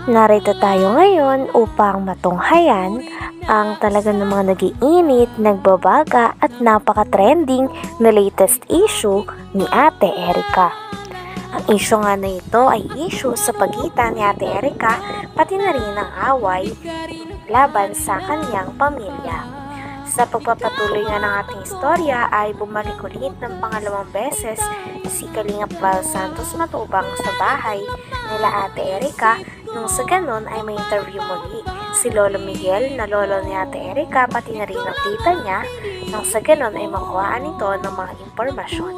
Narito tayo ngayon upang matunghayan ang talaga ng mga nag-iinit, nagbabaga at napaka-trending na latest issue ni Ate Erica. Ang issue nga na ito ay issue sa pagitan ni Ate Erica pati na rin ang away laban sa kanyang pamilya. Sa pagpapatuloy nga ng ating istorya ay bumalik ulit ng pangalawang beses si Kalingap Val Santos Matubang sa bahay nila Ate Erica. Nung sa ganon ay may interview muli si Lolo Miguel na lolo ni Ate Erica pati na rin ang tita niya. Nang sa ganon ay makuhaan ito ng mga impormasyon.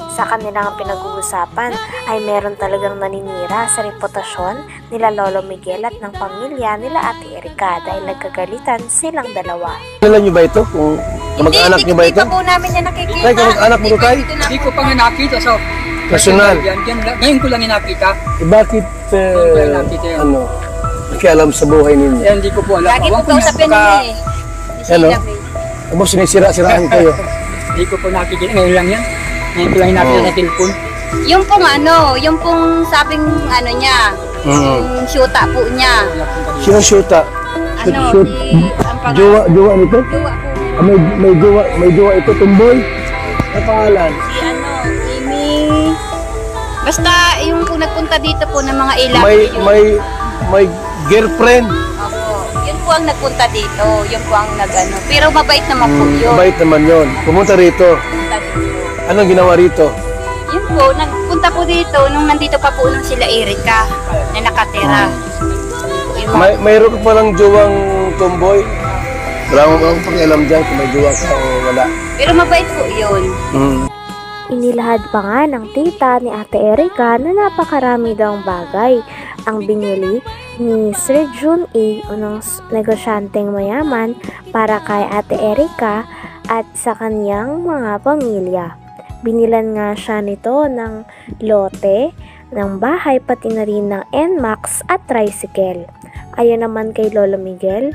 Sa kanilang pinag-uusapan ay meron talagang naninira sa reputasyon nila Lolo Miguel at ng pamilya nila Ate Erica dahil nagkagalitan silang dalawa. Kilala niyo ba ito? Kung kamag-anak niyo ba ito? Hindi pa po namin yan nakikita. Tay, kamag-anak mo Tay? Hindi ko pa nga nakita. So, personal. Ngayon ko lang nakita. Bakit, nakialam sa buhay ninyo? Hindi ko po alam. Lagi po kausapin niya eh. Si Ano? Sheila eh. Ano, sinisira-siraan kayo? Hindi ko po nakikita. Ngayon lang yan. Ngayon ko lang nakita sa telepon. Yung pong sabing niya, yung syuta po niya. Sino shoota? Ang Jowa nito? Jowa po. May jowa ito, tumboy? Ano pangalan? Si Amy. Basta yung po nagpunta dito po ng mga ilang. May girlfriend? Opo. Yun po ang nagpunta dito. Yun po ang Pero mabait naman po yun. Mabait naman yun. Pumunta rito. Punta dito. Anong ginawa rito? Yun po, nagpunta po dito nung nandito pa po nung sila Erica na nakatira. Mayroon ka palang jowang tomboy? Wala mo bang pakialam dyan kung may jowa ka o wala? Pero mabait po yun. Inilahad pa nga ng tita ni Ate Erica na napakarami daw ang bagay ang binili ni Sir Jun A. unang negosyanteng mayaman para kay Ate Erica at sa kanyang mga pamilya. Binilan nga siya nito ng lote, ng bahay pati na rin ng NMAX at tricycle. Ayon naman kay Lolo Miguel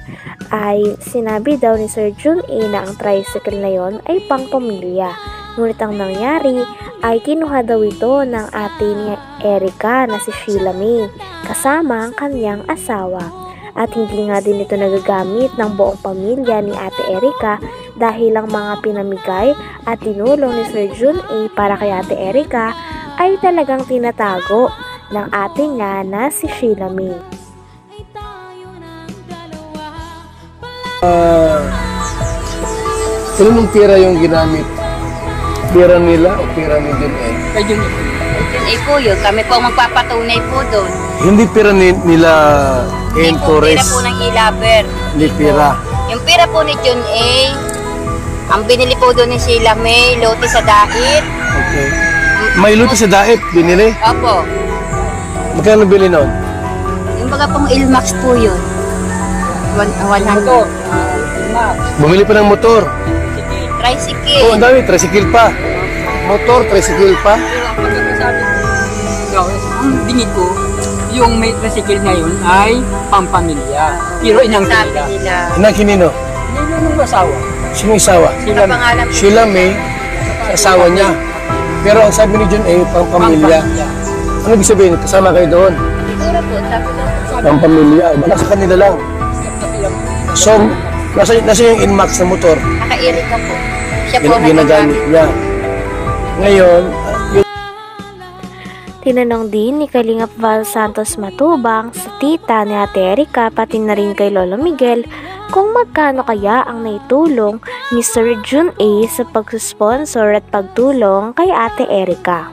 ay sinabi daw ni Sir Jun A. na ang tricycle na yon ay pang pamilya. Ngunit ang nangyari ay kinuha daw ito ng ate ni Erica na si Sheila May kasama ang kanyang asawa. At hindi nga din ito nagagamit ng buong pamilya ni Ate Erica dahil ang mga pinamigay at tinulong ni Sir Jun A. para kay Ate Erica ay talagang tinatago ng ate niya na si Sheila May. Sino mong pira yung ginamit? Pira nila o pira ni Jun A? Kaya yun. Yun po yun. Kami po magpapatunay po doon. Hindi pira nila Hindi po pira po ng ilaber. Hindi pira. Yung pira po ni Jun A. Ang binili po doon ni Sheila May, lote sa dait. Okay. May luto sa daip, binili? Opo. Magkano bili nun? Yung baga pong Ilmax po yun. 100. Bumili pa ng motor. Tricycle. Oh, ang dami, tricycle pa. Motor, tricycle pa. Ang dingin ko, yung may tricycle na yun ay pampamilya. Pero inang Sabi kanila. nila. Inang kinino? Yung asawa. Sino isawa? Pangalan po. Sheila May, asawa niya. Pero ang sabi ni Jun A, pang pamilya. Ano ibig sabihin? Kasama kayo doon? Siguro po, sabi daw. Pang pamilya. Baka sa kanila lang. So, nasa yung Inmax na motor. Naka-Erica po. Siya po Ginagamit niya. Ngayon, Tinanong din ni Kalingap Val Santos Matubang sa tita ni Ate Erica pati na rin kay Lolo Miguel kung magkano kaya ang naitulong ni Sir Jun A. sa pagsusponsor at pagtulong kay Ate Erica.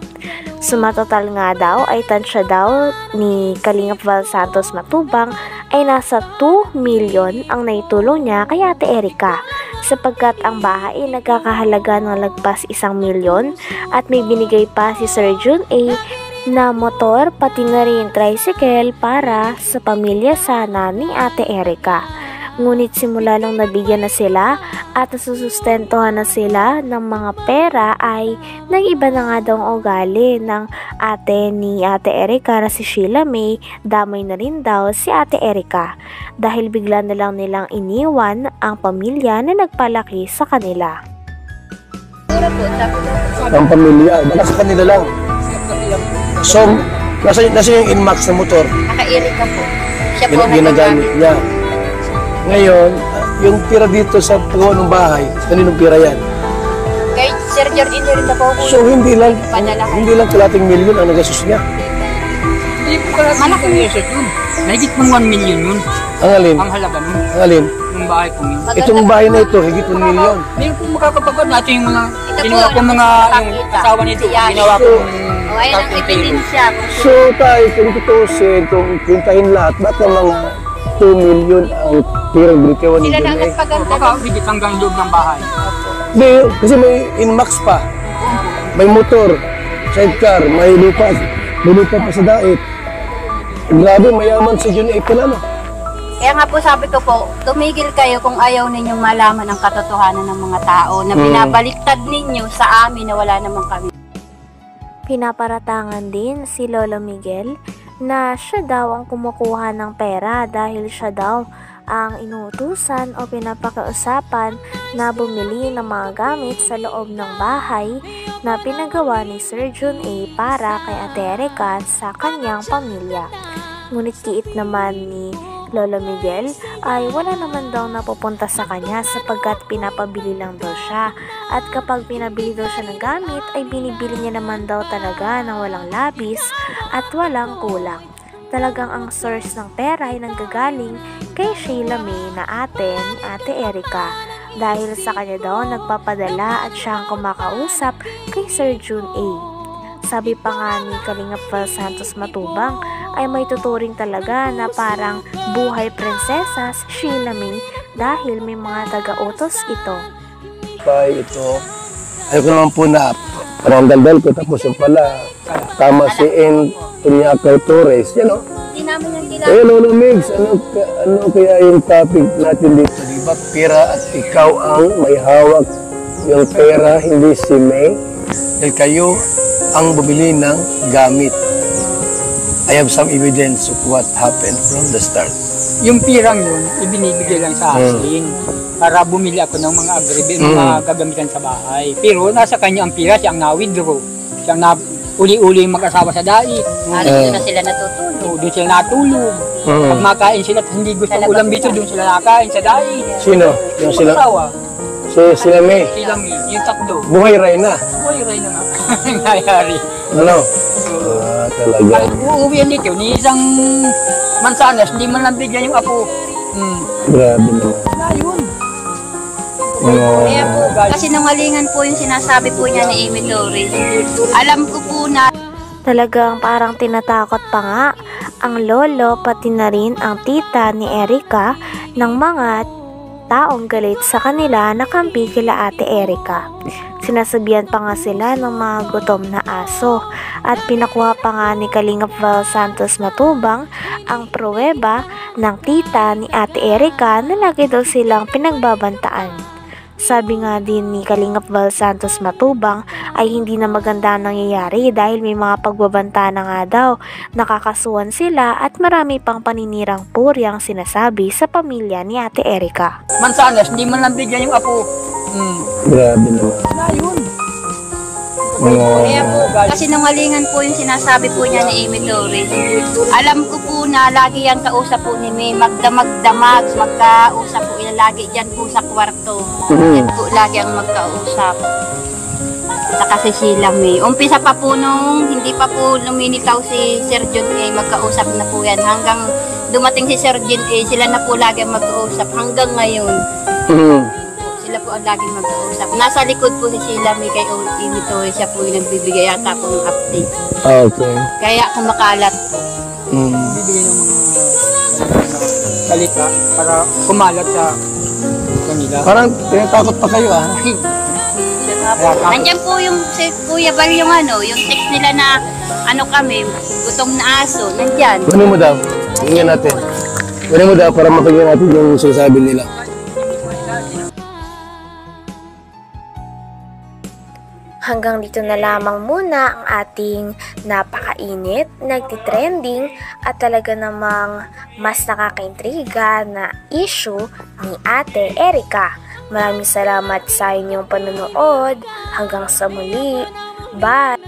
Sumatotal nga daw ay tansya daw ni Kalingap Val Santos Matubang ay nasa 2 million ang naitulong niya kay Ate Erica sapagkat ang bahay ay nagkakahalaga ng lagpas 1 milyon at may binigay pa si Sir Jun A. na motor pati na rin tricycle para sa pamilya sana ni Ate Erica. Ngunit simula nung nabigyan na sila at nasusustentuhan na sila ng mga pera ay nag-iba na nga daw ang ugali ng ate ni Ate Erica na si Sheila May, damay na rin daw si Ate Erica dahil bigla na lang nilang iniwan ang pamilya na nagpalaki sa kanila. ang pamilya. Baka sa kanila lang. So, nasa yung Inmax na motor. Naka-Erica po. Siya po ginagamit niya. Ngayon, yung pira dito sa paggawa ng bahay, kaninong pira yan? Kay Sir Jordan rin na po po. So hindi lang Padalahan. kalating milyon ang nagasus niya. Hindi po kaya Malaki. reset yun. Nahigit mong 1 million yun. Ang alin? Ang halaga nun. Ang alin? Yung bahay po yun. Itong bahay na ito, higit 1 milyon. Hindi po makakapagod natin yung mga Ito po, ginawa ko mga yung nakakita. asawa nito. Yan. Ginawa ko O, ayun ang ebidensya. So tayo, kung tutusin, kung pintahin lahat, ba't na mga 2 milyon ang pirang binitiwan ni Sila na John A? nagpaganda. Baka higit hanggang loob ng bahay. Hindi, kasi may inmax pa. May motor, sidecar, may lupa. May lupa pa sa dait. Grabe, mayaman si John A pala, no? Kaya nga po sabi ko po, tumigil kayo kung ayaw ninyong malaman ang katotohanan ng mga tao na binabaliktad ninyo sa amin na wala naman kami. Pinaparatangan din si Lolo Miguel na siya daw ang kumukuha ng pera dahil siya daw ang inuutusan o pinapakausapan na bumili ng mga gamit sa loob ng bahay na pinagawa ni Sir John A para kay Ate Erica sa kanyang pamilya. Ngunit kiit naman ni Lolo Miguel ay wala naman daw napupunta sa kanya sapagkat pinapabili lang daw siya, at kapag pinabili daw siya ng gamit ay binibili niya naman daw talaga ng walang labis at walang kulang. Talagang ang source ng pera ay nanggagaling kay Sheila May na ate ni Ate Erica dahil sa kanya daw nagpapadala at siya ang kumakausap kay Sir John A. Sabi pa nga ni Kalingap Val Santos Matubang ay may tuturing talaga na parang buhay prinsesa si Sheila May dahil may mga taga-utos ito. Ito, ayaw ko naman po na parang daldal ko, tapos yung pala, tama si N. Tunyakay Torres, yan o. Hindi namin yung Eh, Lolo Migs, ano kaya yung topic natin dito? Diba, pera at ikaw ang may hawak yung pera, hindi si May. Dahil kayo ang bumili ng gamit. I have some evidence of what happened from the start. Yung pirang yun, ibinibigay lang sa akin para bumili ako ng mga mga gagamitan sa bahay. Pero nasa kanya ang pira, siya ang na-withdraw. Siya ang uli-uli mag-asawa sa dait. doon na sila natutulog. Doon sila natulog. Pag makain sila at hindi gusto ng ulam dito, doon sila nakain sa dait. Sino? Yung sila? Asawa. Sila May. Sila May, yung takdo. Buhay ray na. Uy, ray na nga. Nangyayari. Ano? Talaga. Ay, uuwi yan dito, ni isang mansanas, hindi man lang bigyan yung apo. Grabe naman. Ayun. Kaya po, kasi nangalingan po yung sinasabi po niya ni Amy Torres. Alam ko po na Talagang parang tinatakot pa nga ang lolo pati na rin ang tita ni Erica ng mga taong galit sa kanila na kampi kila Ate Erica. Sinasabihan pa nga sila ng mga gutom na aso at pinakuha pa nga ni Kalingap Val Santos Matubang ang pruweba ng tita ni Ate Erica na lagi daw silang pinagbabantaan. Sabi nga din ni Kalingap Val Santos Matubang ay hindi na maganda ang nangyayari dahil may mga pagbabanta na nga daw, nakakasuhan sila at marami pang paninirang puri ang sinasabi sa pamilya ni Ate Erica. Mansanas, hindi man lang bigyan yung apo. Grabe naman. Ayun. kaya po, kasi nangalingan po yung sinasabi po niya ni Amy Torres. Alam ko po na lagi yan kausap po ni May, magdamag-damag, magkausap po yan lagi dyan po sa kwarto. Yan po lagi ang magkausap. Saka si Sheila May. Umpisa pa po nung hindi pa po lumilitaw si Sir John A, magkausap na po yan. Hanggang dumating si Sir John A, sila na po lagi ang magkausap hanggang ngayon. Sila po ang laging mag-uusap. Nasa likod po si Sheila May kay Amy Torres, siya po yung nagbibigay yata po ng update. Okay. Kaya kumakalat po. Bibigyan ng mga salita para kumalat sa kanila. Parang tinatakot pa kayo ah. Nandiyan po yung si Kuya Bal yung yung text nila na kami, gutom na aso. Nandiyan. Kunin mo daw. Tingnan natin. Kunin mo daw para mapagyan natin yung sinasabi nila. Hanggang dito na lamang muna ang ating napakainit, nagtitrending at talaga namang mas nakakaintriga na issue ni Ate Erica. Maraming salamat sa inyong panonood. Hanggang sa muli. Bye!